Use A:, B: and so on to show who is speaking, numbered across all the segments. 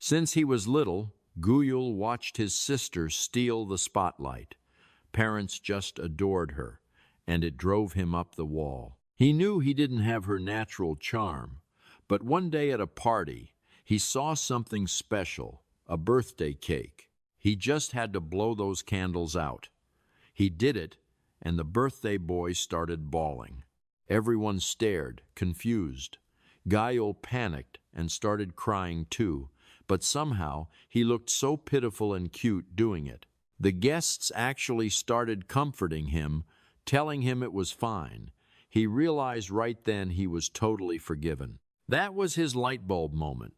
A: Since he was little, Guyul watched his sister steal the spotlight. Parents just adored her, and it drove him up the wall. He knew he didn't have her natural charm, but one day at a party, he saw something special, a birthday cake. He just had to blow those candles out. He did it, and the birthday boy started bawling. Everyone stared, confused. Guyul panicked and started crying too, but somehow he looked so pitiful and cute doing it. The guests actually started comforting him, telling him it was fine. He realized right then he was totally forgiven. That was his light bulb moment.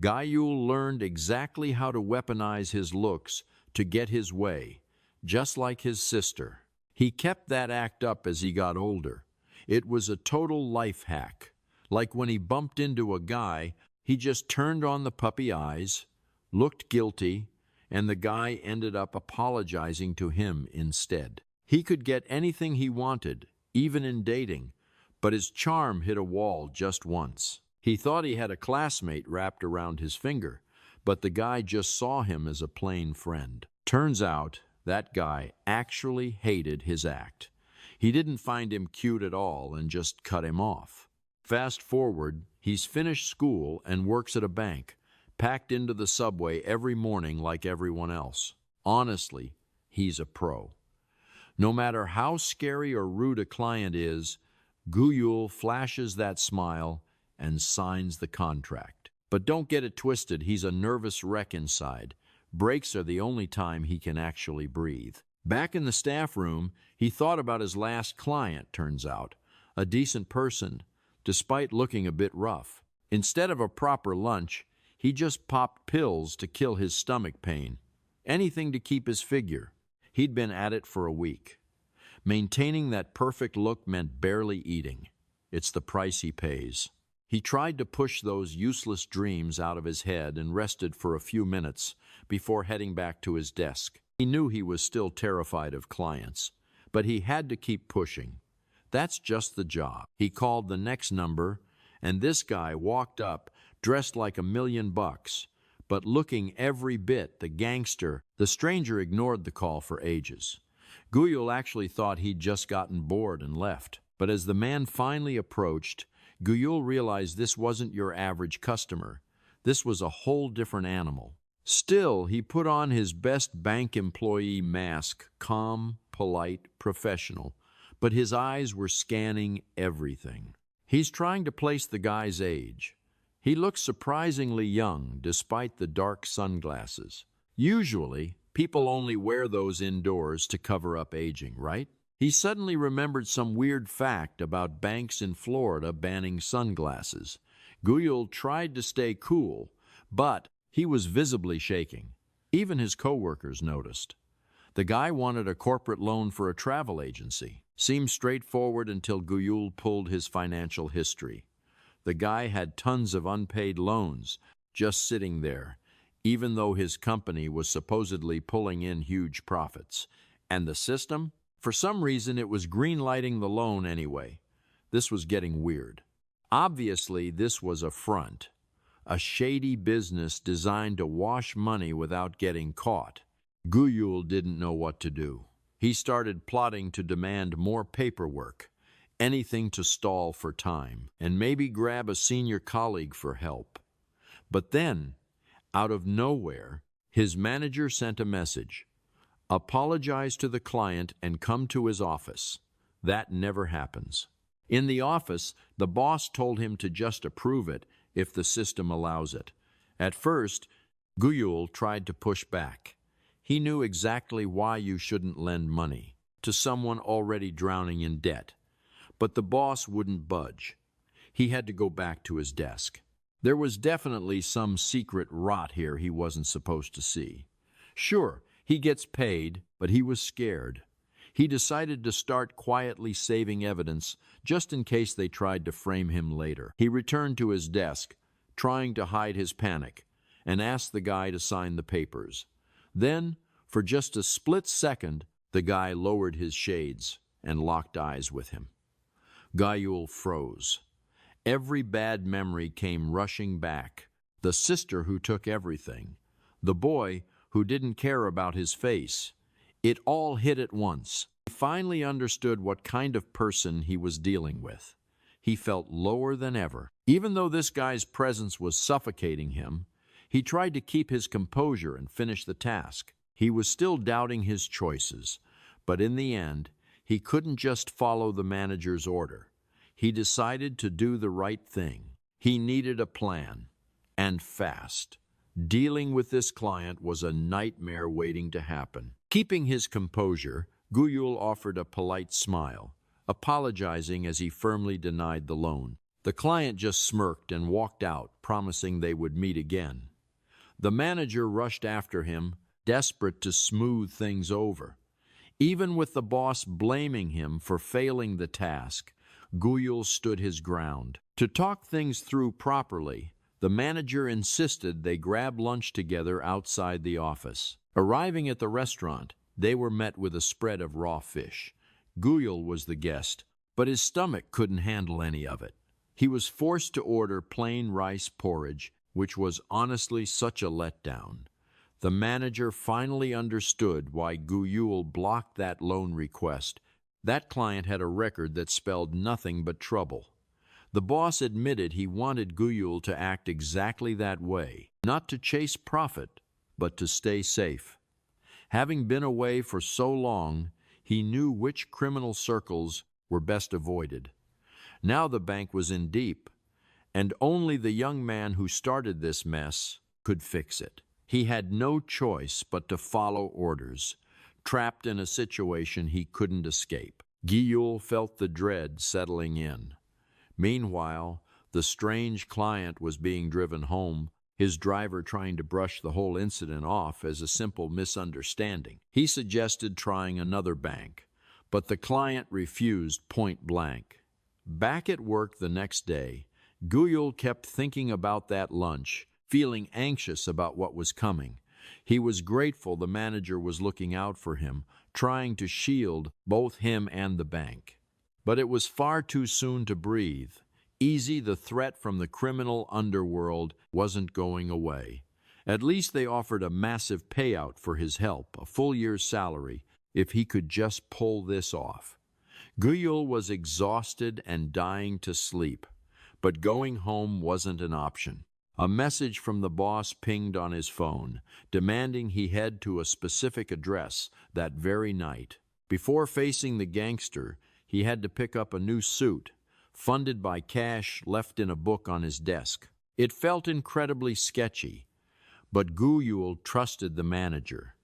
A: Guyul learned exactly how to weaponize his looks to get his way, just like his sister. He kept that act up as he got older. It was a total life hack. Like when he bumped into a guy, he just turned on the puppy eyes, looked guilty, and the guy ended up apologizing to him instead. He could get anything he wanted, even in dating, but his charm hit a wall just once. He thought he had a classmate wrapped around his finger, but the guy just saw him as a plain friend. Turns out, that guy actually hated his act. He didn't find him cute at all and just cut him off. Fast forward, he's finished school and works at a bank, packed into the subway every morning like everyone else. Honestly, he's a pro. No matter how scary or rude a client is, Guyul flashes that smile and signs the contract. But don't get it twisted, he's a nervous wreck inside. Breaks are the only time he can actually breathe. Back in the staff room, he thought about his last client, turns out. A decent person, despite looking a bit rough. Instead of a proper lunch, he just popped pills to kill his stomach pain. Anything to keep his figure. He'd been at it for a week. Maintaining that perfect look meant barely eating. It's the price he pays. He tried to push those useless dreams out of his head and rested for a few minutes before heading back to his desk. He knew he was still terrified of clients, but he had to keep pushing. That's just the job. He called the next number, and this guy walked up dressed like $1,000,000, but looking every bit the gangster. The stranger ignored the call for ages. Guyul actually thought he'd just gotten bored and left. But as the man finally approached, Guyul realized this wasn't your average customer. This was a whole different animal. Still, he put on his best bank employee mask, calm, polite, professional, but his eyes were scanning everything. He's trying to place the guy's age. He looks surprisingly young, despite the dark sunglasses. Usually, people only wear those indoors to cover up aging, right? He suddenly remembered some weird fact about banks in Florida banning sunglasses. Guyul tried to stay cool, but he was visibly shaking. Even his coworkers noticed. The guy wanted a corporate loan for a travel agency. Seemed straightforward until Guyul pulled his financial history. The guy had tons of unpaid loans just sitting there, even though his company was supposedly pulling in huge profits. And the system? For some reason, it was green-lighting the loan anyway. This was getting weird. Obviously, this was a front, a shady business designed to wash money without getting caught. Guyul didn't know what to do. He started plotting to demand more paperwork, anything to stall for time, and maybe grab a senior colleague for help. But then, out of nowhere, his manager sent a message. Apologize to the client and come to his office. That never happens. In the office, the boss told him to just approve it if the system allows it. At first, Guyul tried to push back. He knew exactly why you shouldn't lend money to someone already drowning in debt. But the boss wouldn't budge. He had to go back to his desk. There was definitely some secret rot here he wasn't supposed to see. Sure, he gets paid, but he was scared. He decided to start quietly saving evidence just in case they tried to frame him later. He returned to his desk, trying to hide his panic, and asked the guy to sign the papers. Then, for just a split second, the guy lowered his shades and locked eyes with him. Guyul froze. Every bad memory came rushing back. the sister who took everything, the boy who didn't care about his face. It all hit at once. He finally understood what kind of person he was dealing with. He felt lower than ever. Even though this guy's presence was suffocating him, he tried to keep his composure and finish the task. He was still doubting his choices, but in the end, he couldn't just follow the manager's order. He decided to do the right thing. He needed a plan, and fast. Dealing with this client was a nightmare waiting to happen. Keeping his composure, Guyul offered a polite smile, apologizing as he firmly denied the loan. The client just smirked and walked out, promising they would meet again. The manager rushed after him, desperate to smooth things over. Even with the boss blaming him for failing the task, Guyul stood his ground. To talk things through properly, the manager insisted they grab lunch together outside the office. Arriving at the restaurant, they were met with a spread of raw fish. Guyul was the guest, but his stomach couldn't handle any of it. He was forced to order plain rice porridge, which was honestly such a letdown. The manager finally understood why Guyul blocked that loan request. That client had a record that spelled nothing but trouble. The boss admitted he wanted Guyul to act exactly that way, not to chase profit, but to stay safe. Having been away for so long, he knew which criminal circles were best avoided. Now the bank was in deep, and only the young man who started this mess could fix it. He had no choice but to follow orders, trapped in a situation he couldn't escape. Guyul felt the dread settling in. Meanwhile, the strange client was being driven home, his driver trying to brush the whole incident off as a simple misunderstanding. He suggested trying another bank, but the client refused point blank. Back at work the next day, Guyul kept thinking about that lunch, feeling anxious about what was coming. He was grateful the manager was looking out for him, trying to shield both him and the bank. But it was far too soon to breathe. Easy, the threat from the criminal underworld wasn't going away. At least they offered a massive payout for his help, a full year's salary, if he could just pull this off. Guyul was exhausted and dying to sleep, but going home wasn't an option. A message from the boss pinged on his phone, demanding he head to a specific address that very night. Before facing the gangster, he had to pick up a new suit, funded by cash left in a book on his desk. It felt incredibly sketchy, but Guyul trusted the manager.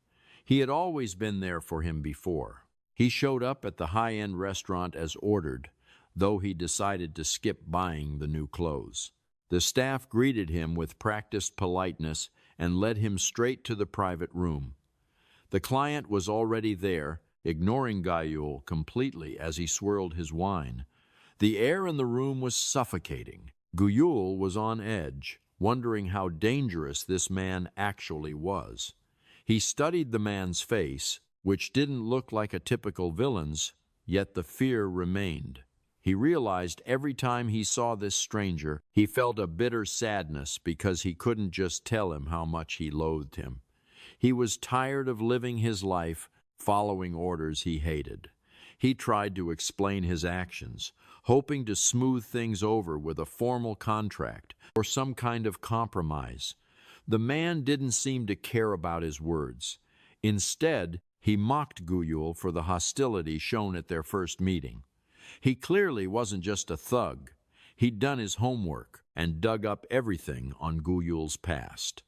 A: He had always been there for him before. He showed up at the high-end restaurant as ordered, though he decided to skip buying the new clothes. The staff greeted him with practiced politeness and led him straight to the private room. The client was already there, ignoring Guyul completely as he swirled his wine. The air in the room was suffocating. Guyul was on edge, wondering how dangerous this man actually was. He studied the man's face, which didn't look like a typical villain's, yet the fear remained. He realized every time he saw this stranger, he felt a bitter sadness because he couldn't just tell him how much he loathed him. He was tired of living his life following orders he hated. He tried to explain his actions, hoping to smooth things over with a formal contract or some kind of compromise. The man didn't seem to care about his words. Instead, he mocked Guyul for the hostility shown at their first meeting. He clearly wasn't just a thug. He'd done his homework and dug up everything on Guyul's past.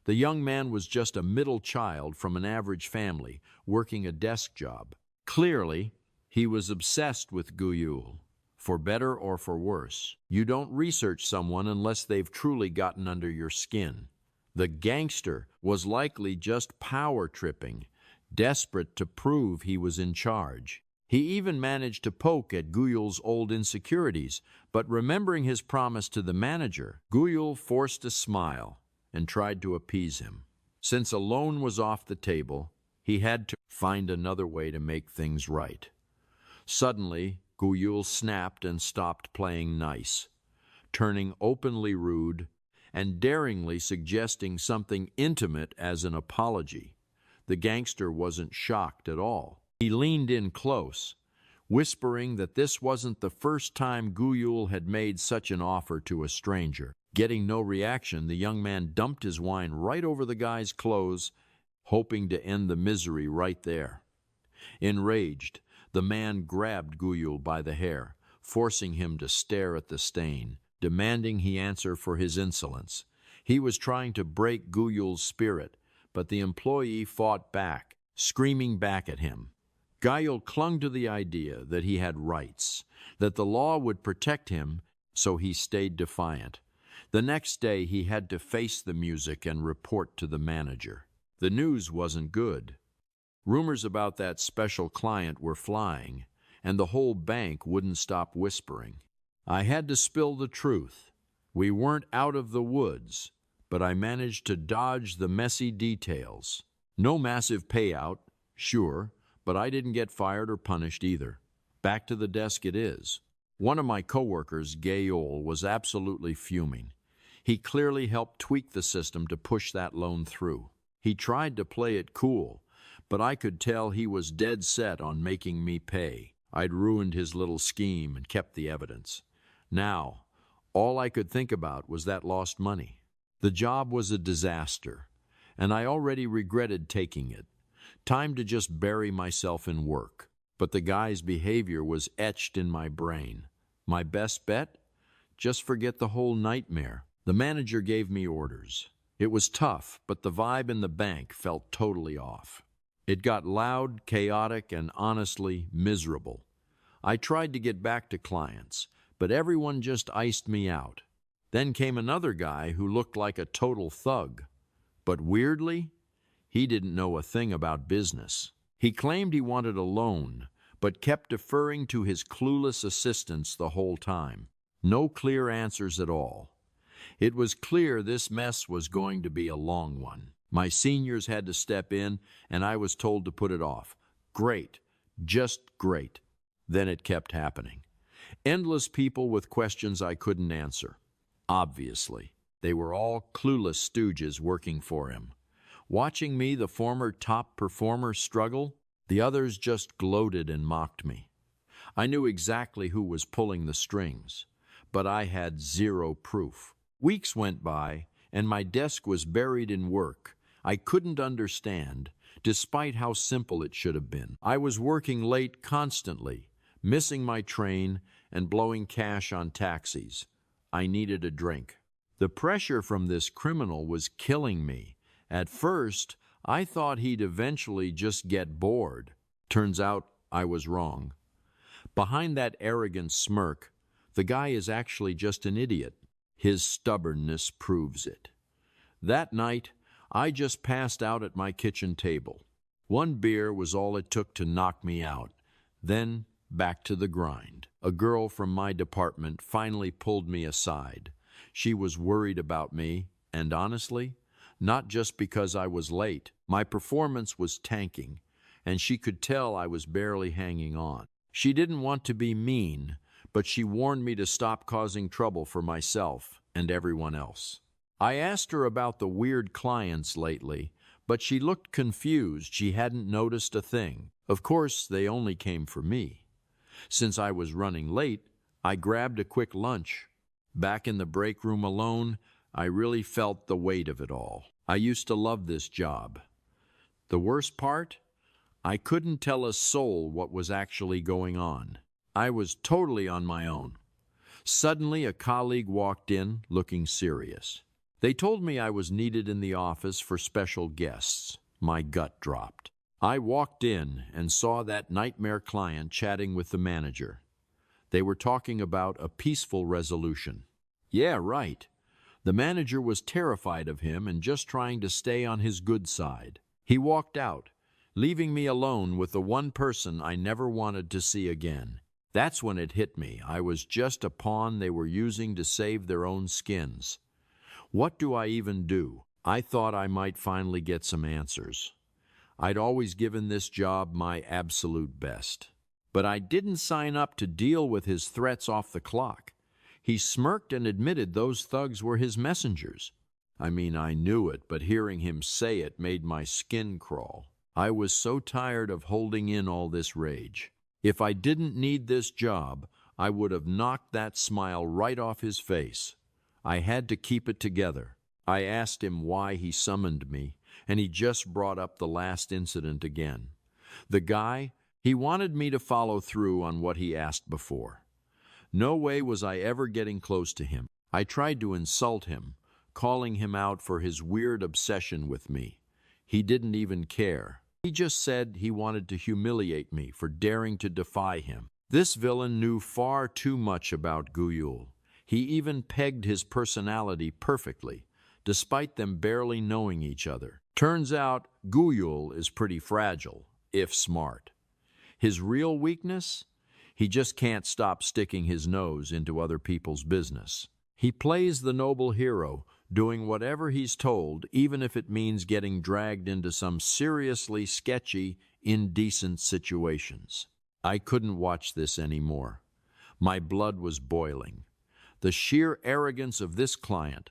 A: The young man was just a middle child from an average family, working a desk job. Clearly, he was obsessed with Guyul. For better or for worse, you don't research someone unless they've truly gotten under your skin. The gangster was likely just power-tripping, desperate to prove he was in charge. He even managed to poke at Guyul's old insecurities, but remembering his promise to the manager, Guyul forced a smile and tried to appease him. Since a loan was off the table, he had to find another way to make things right. Suddenly, Guyul snapped and stopped playing nice, turning openly rude and daringly suggesting something intimate as an apology. The gangster wasn't shocked at all. He leaned in close, whispering that this wasn't the first time Guyul had made such an offer to a stranger. Getting no reaction, the young man dumped his wine right over the guy's clothes, hoping to end the misery right there. Enraged, the man grabbed Guyul by the hair, forcing him to stare at the stain, demanding he answer for his insolence. He was trying to break Guyul's spirit, but the employee fought back, screaming back at him. Guyul clung to the idea that he had rights, that the law would protect him, so he stayed defiant. The next day, he had to face the music and report to the manager. The news wasn't good. Rumors about that special client were flying, and the whole bank wouldn't stop whispering. I had to spill the truth. We weren't out of the woods, but I managed to dodge the messy details. No massive payout, sure, but I didn't get fired or punished either. Back to the desk it is. One of my coworkers, Guyul, was absolutely fuming. He clearly helped tweak the system to push that loan through. He tried to play it cool, but I could tell he was dead set on making me pay. I'd ruined his little scheme and kept the evidence. Now, all I could think about was that lost money. The job was a disaster, and I already regretted taking it. Time to just bury myself in work. But the guy's behavior was etched in my brain. My best bet? Just forget the whole nightmare. The manager gave me orders. It was tough, but the vibe in the bank felt totally off. It got loud, chaotic, and honestly miserable. I tried to get back to clients, but everyone just iced me out. Then came another guy who looked like a total thug. But weirdly, he didn't know a thing about business. He claimed he wanted a loan, but kept deferring to his clueless assistants the whole time. No clear answers at all. It was clear this mess was going to be a long one. My seniors had to step in, and I was told to put it off. Great. Just great. Then it kept happening. Endless people with questions I couldn't answer. Obviously, they were all clueless stooges working for him. Watching me, the former top performer, struggle, the others just gloated and mocked me. I knew exactly who was pulling the strings, but I had zero proof. Weeks went by, and my desk was buried in work. I couldn't understand, despite how simple it should have been. I was working late constantly, missing my train and blowing cash on taxis. I needed a drink. The pressure from this criminal was killing me. At first, I thought he'd eventually just get bored. Turns out I was wrong. Behind that arrogant smirk, the guy is actually just an idiot. His stubbornness proves it. That night, I just passed out at my kitchen table. One beer was all it took to knock me out. Then, back to the grind. A girl from my department finally pulled me aside. She was worried about me, and honestly, not just because I was late. My performance was tanking, and she could tell I was barely hanging on. She didn't want to be mean, but she warned me to stop causing trouble for myself and everyone else. I asked her about the weird clients lately, but she looked confused. She hadn't noticed a thing. Of course, they only came for me. Since I was running late, I grabbed a quick lunch. Back in the break room alone, I really felt the weight of it all. I used to love this job. The worst part? I couldn't tell a soul what was actually going on. I was totally on my own. Suddenly, a colleague walked in, looking serious. They told me I was needed in the office for special guests. My gut dropped. I walked in and saw that nightmare client chatting with the manager. They were talking about a peaceful resolution. Yeah, right. The manager was terrified of him and just trying to stay on his good side. He walked out, leaving me alone with the one person I never wanted to see again. That's when it hit me. I was just a pawn they were using to save their own skins. What do I even do? I thought I might finally get some answers. I'd always given this job my absolute best. But I didn't sign up to deal with his threats off the clock. He smirked and admitted those thugs were his messengers. I mean, I knew it, but hearing him say it made my skin crawl. I was so tired of holding in all this rage. If I didn't need this job, I would have knocked that smile right off his face. I had to keep it together. I asked him why he summoned me, and he just brought up the last incident again. The guy, he wanted me to follow through on what he asked before. No way was I ever getting close to him. I tried to insult him, calling him out for his weird obsession with me. He didn't even care. He just said he wanted to humiliate me for daring to defy him. This villain knew far too much about Guyul. He even pegged his personality perfectly, despite them barely knowing each other. Turns out, Guyul is pretty fragile, if smart. His real weakness? He just can't stop sticking his nose into other people's business. He plays the noble hero, doing whatever he's told, even if it means getting dragged into some seriously sketchy, indecent situations. I couldn't watch this anymore. My blood was boiling. The sheer arrogance of this client,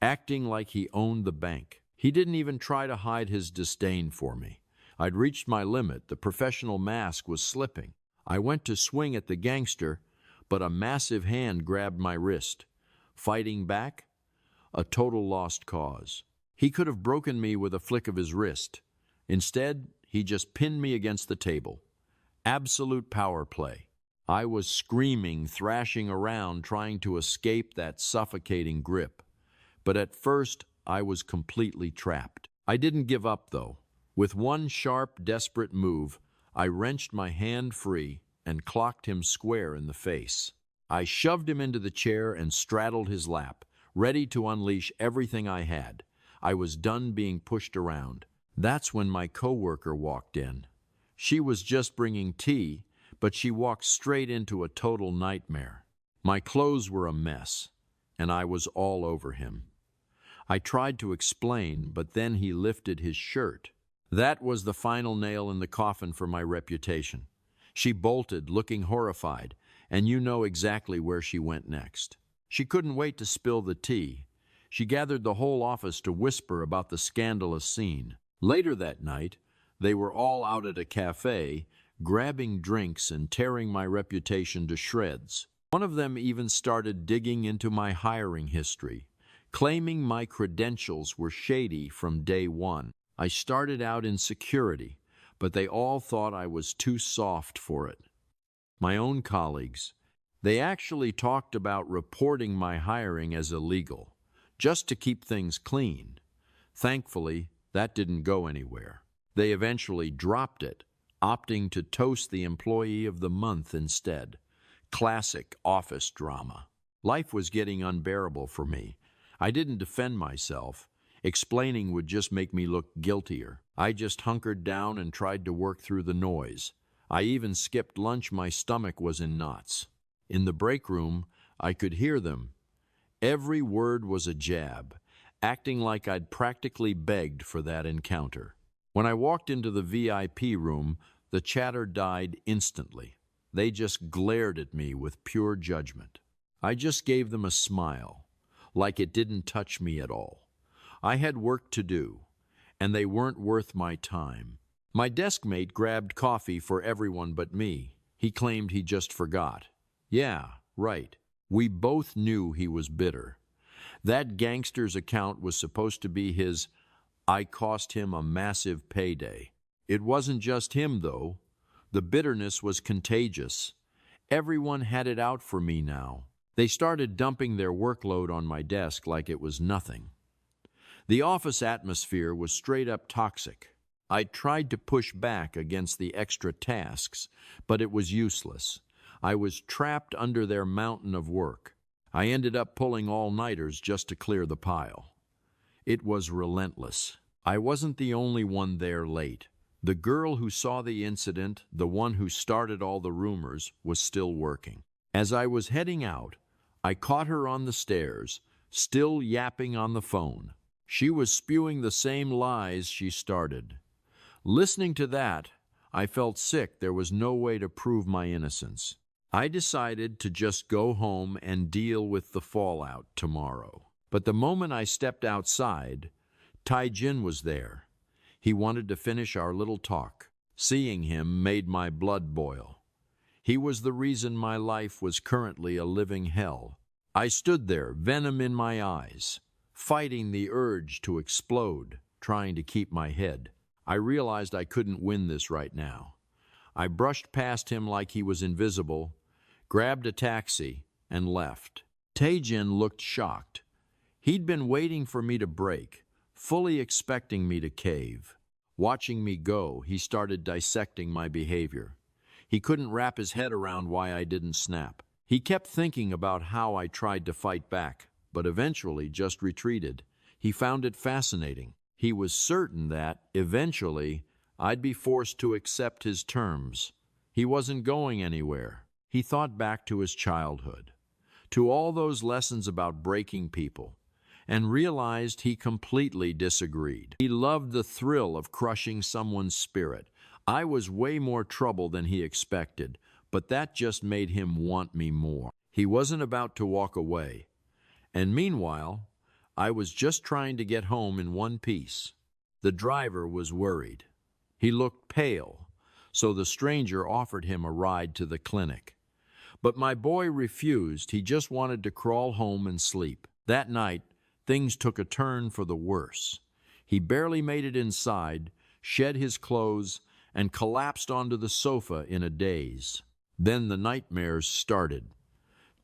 A: acting like he owned the bank. He didn't even try to hide his disdain for me. I'd reached my limit. The professional mask was slipping. I went to swing at the gangster, but a massive hand grabbed my wrist. Fighting back? A total lost cause. He could have broken me with a flick of his wrist. Instead, he just pinned me against the table. Absolute power play. I was screaming, thrashing around, trying to escape that suffocating grip. But at first, I was completely trapped. I didn't give up, though. With one sharp, desperate move, I wrenched my hand free and clocked him square in the face. I shoved him into the chair and straddled his lap, ready to unleash everything I had. I was done being pushed around. That's when my coworker walked in. She was just bringing tea, but she walked straight into a total nightmare. My clothes were a mess, and I was all over him. I tried to explain, but then he lifted his shirt. That was the final nail in the coffin for my reputation. She bolted, looking horrified, and you know exactly where she went next. She couldn't wait to spill the tea. She gathered the whole office to whisper about the scandalous scene. Later that night, they were all out at a cafe, grabbing drinks and tearing my reputation to shreds. One of them even started digging into my hiring history, claiming my credentials were shady from day one. I started out in security, but they all thought I was too soft for it. My own colleagues, they actually talked about reporting my hiring as illegal, just to keep things clean. Thankfully, that didn't go anywhere. They eventually dropped it, opting to toast the Employee of the Month instead. Classic office drama. Life was getting unbearable for me. I didn't defend myself. Explaining would just make me look guiltier. I just hunkered down and tried to work through the noise. I even skipped lunch. My stomach was in knots. In the break room, I could hear them. Every word was a jab, acting like I'd practically begged for that encounter. When I walked into the VIP room, the chatter died instantly. They just glared at me with pure judgment. I just gave them a smile, like it didn't touch me at all. I had work to do, and they weren't worth my time. My desk mate grabbed coffee for everyone but me. He claimed he just forgot. Yeah, right. We both knew he was bitter. That gangster's account was supposed to be his. I cost him a massive payday. It wasn't just him, though. The bitterness was contagious. Everyone had it out for me now. They started dumping their workload on my desk like it was nothing. The office atmosphere was straight up toxic. I tried to push back against the extra tasks, but it was useless. I was trapped under their mountain of work. I ended up pulling all-nighters just to clear the pile. It was relentless. I wasn't the only one there late. The girl who saw the incident, the one who started all the rumors, was still working. As I was heading out, I caught her on the stairs, still yapping on the phone. She was spewing the same lies she started. Listening to that, I felt sick. There was no way to prove my innocence. I decided to just go home and deal with the fallout tomorrow. But the moment I stepped outside, Tae-jin was there. He wanted to finish our little talk. Seeing him made my blood boil. He was the reason my life was currently a living hell. I stood there, venom in my eyes, fighting the urge to explode, trying to keep my head. I realized I couldn't win this right now. I brushed past him like he was invisible, grabbed a taxi, and left. Tae-jin looked shocked. He'd been waiting for me to break, fully expecting me to cave. Watching me go, he started dissecting my behavior. He couldn't wrap his head around why I didn't snap. He kept thinking about how I tried to fight back, but eventually just retreated. He found it fascinating. He was certain that, eventually, I'd be forced to accept his terms. He wasn't going anywhere. He thought back to his childhood, to all those lessons about breaking people, and realized he completely disagreed. He loved the thrill of crushing someone's spirit. I was way more trouble than he expected, but that just made him want me more. He wasn't about to walk away. And meanwhile, I was just trying to get home in one piece. The driver was worried. He looked pale, so the stranger offered him a ride to the clinic. But my boy refused. He just wanted to crawl home and sleep. That night, things took a turn for the worse. He barely made it inside, shed his clothes, and collapsed onto the sofa in a daze. Then the nightmares started.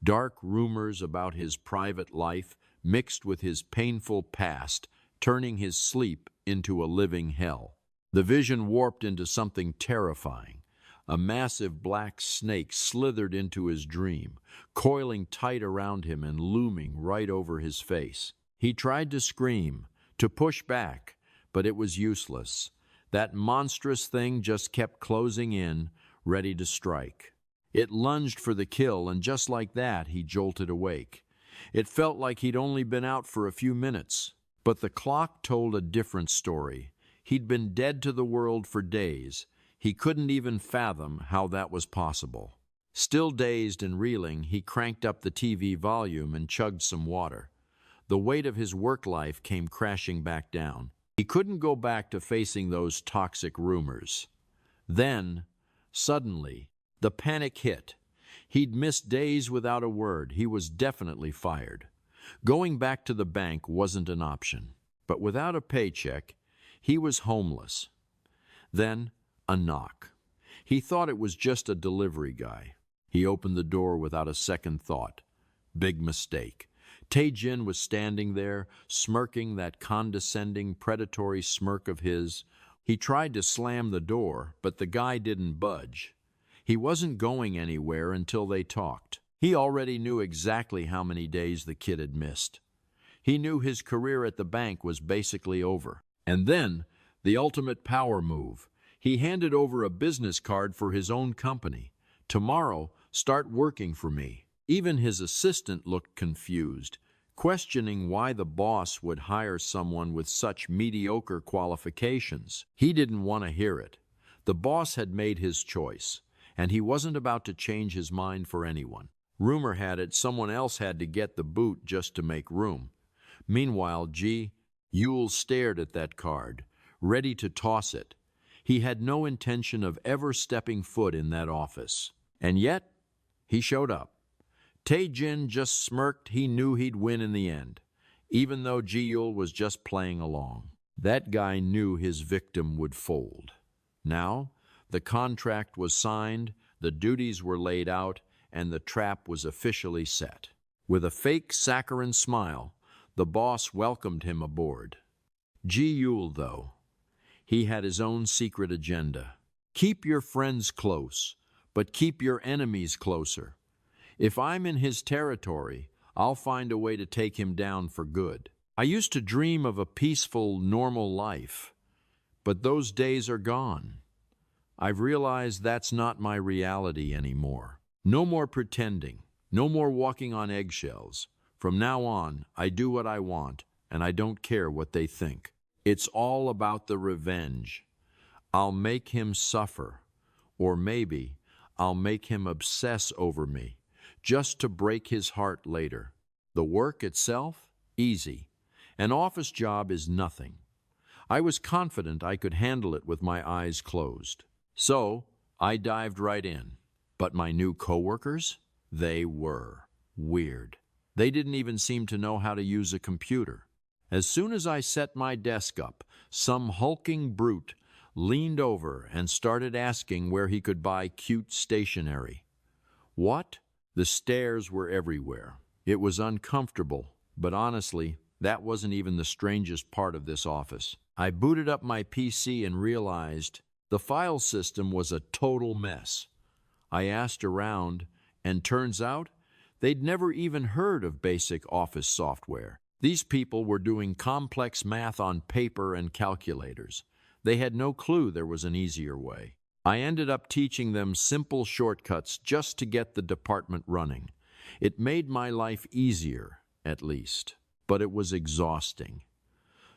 A: Dark rumors about his private life mixed with his painful past, turning his sleep into a living hell. The vision warped into something terrifying. A massive black snake slithered into his dream, coiling tight around him and looming right over his face. He tried to scream, to push back, but it was useless. That monstrous thing just kept closing in, ready to strike. It lunged for the kill, and just like that, he jolted awake. It felt like he'd only been out for a few minutes, but the clock told a different story. He'd been dead to the world for days. He couldn't even fathom how that was possible. Still dazed and reeling, he cranked up the TV volume and chugged some water. The weight of his work life came crashing back down. He couldn't go back to facing those toxic rumors. Then, suddenly, the panic hit. He'd missed days without a word. He was definitely fired. Going back to the bank wasn't an option. But without a paycheck, he was homeless. Then, a knock. He thought it was just a delivery guy. He opened the door without a second thought. Big mistake. Tae-jin was standing there, smirking that condescending, predatory smirk of his. He tried to slam the door, but the guy didn't budge. He wasn't going anywhere until they talked. He already knew exactly how many days the kid had missed. He knew his career at the bank was basically over. And then, the ultimate power move. He handed over a business card for his own company. Tomorrow, start working for me. Even his assistant looked confused, questioning why the boss would hire someone with such mediocre qualifications. He didn't want to hear it. The boss had made his choice, and he wasn't about to change his mind for anyone. Rumor had it someone else had to get the boot just to make room. Meanwhile, Guyul stared at that card, ready to toss it. He had no intention of ever stepping foot in that office. And yet, he showed up. Tae-jin just smirked. He knew he'd win in the end, even though Guyul was just playing along. That guy knew his victim would fold. Now, the contract was signed, the duties were laid out, and the trap was officially set. With a fake saccharine smile, the boss welcomed him aboard. Guyul, though, he had his own secret agenda. Keep your friends close, but keep your enemies closer. If I'm in his territory, I'll find a way to take him down for good. I used to dream of a peaceful, normal life, but those days are gone. I've realized that's not my reality anymore. No more pretending, no more walking on eggshells. From now on, I do what I want, and I don't care what they think. It's all about the revenge. I'll make him suffer, or maybe I'll make him obsess over me, just to break his heart later. The work itself? Easy. An office job is nothing. I was confident I could handle it with my eyes closed. So, I dived right in. But my new coworkers? They were weird. They didn't even seem to know how to use a computer. As soon as I set my desk up, some hulking brute leaned over and started asking where he could buy cute stationery. What? The stares were everywhere. It was uncomfortable, but honestly, that wasn't even the strangest part of this office. I booted up my PC and realized the file system was a total mess. I asked around, and turns out they'd never even heard of basic office software. These people were doing complex math on paper and calculators. They had no clue there was an easier way. I ended up teaching them simple shortcuts just to get the department running. It made my life easier, at least, but it was exhausting.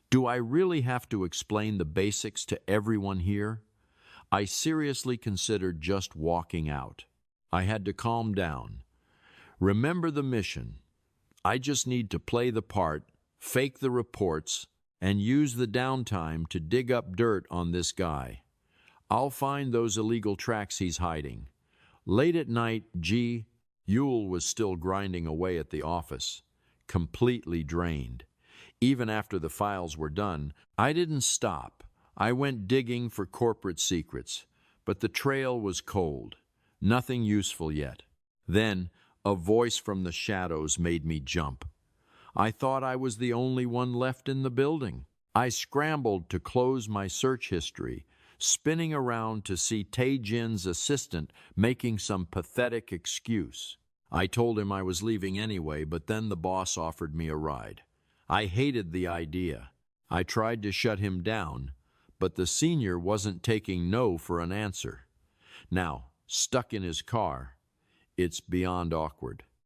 A: Do I really have to explain the basics to everyone here? I seriously considered just walking out. I had to calm down. Remember the mission. I just need to play the part, fake the reports, and use the downtime to dig up dirt on this guy. I'll find those illegal tracks he's hiding. Late at night, Guyul was still grinding away at the office, completely drained. Even after the files were done, I didn't stop. I went digging for corporate secrets, but the trail was cold. Nothing useful yet. Then, a voice from the shadows made me jump. I thought I was the only one left in the building. I scrambled to close my search history, spinning around to see Tae-jin's assistant making some pathetic excuse. I told him I was leaving anyway, but then the boss offered me a ride. I hated the idea. I tried to shut him down, but the senior wasn't taking no for an answer. Now, stuck in his car, it's beyond awkward.